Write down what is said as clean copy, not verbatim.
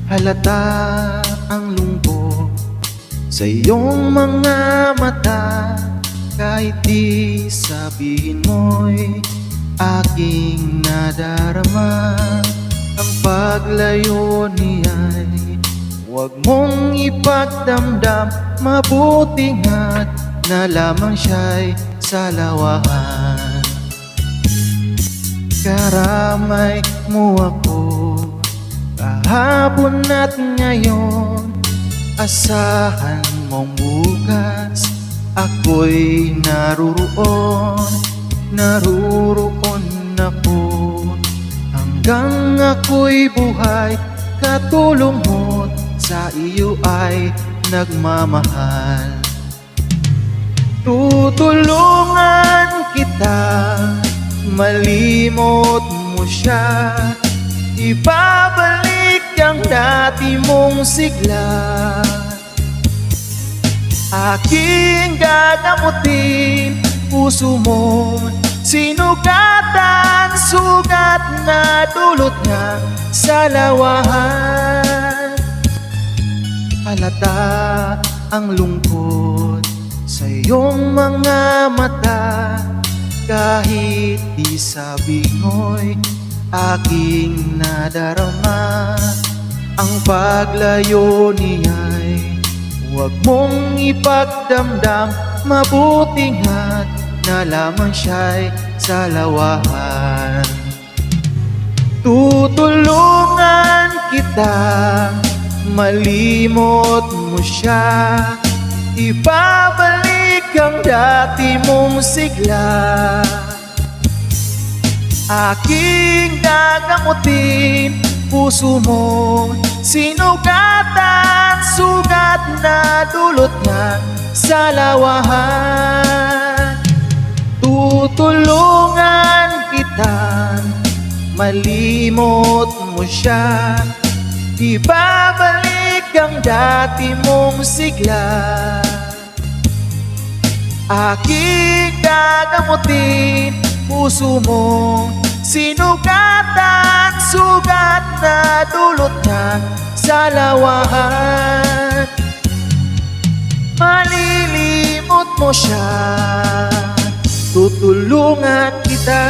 Halata ang lungkot sa iyong mga mata, kahit di sabihin mo'y aking nadarama. Ang paglayo niya'y huwag mong ipagdamdam, mabuti nga't na lamang siya'y salawahan. Karamay mo ako kahapon at ngayon, asahan mong bukas ako'y naruroon ako. Hanggang ako'y buhay, katulong mo't sa iyo ay nagmamahal. Tutulungan kita, malimot mo siya, ibabalik ang dati mong sigla. Aking gagamutin puso mo, sinugatan, sugat na dulot niya sa lawahan. Halata ang lungkot sa iyong mga mata, kahit di sabihin mo'y aking nadarama. Ang paglayo niya'y huwag mong ipagdamdam, mabuti nga't na lamang siya'y salawahan. Tutulungan kita, malimot mo siya, ibabalik ang dati mong sigla. Aking gagamutin puso mo, sinugatan, sugat na dulot niya sa lawahan. Tutulungan kita, malimot mo siya, ibabalik ang dati mong sigla. Aking gagamutin puso mo, sinugatan, sugat na dulot niya sa lawahan. Malilimot mo siya, tutulungan kita.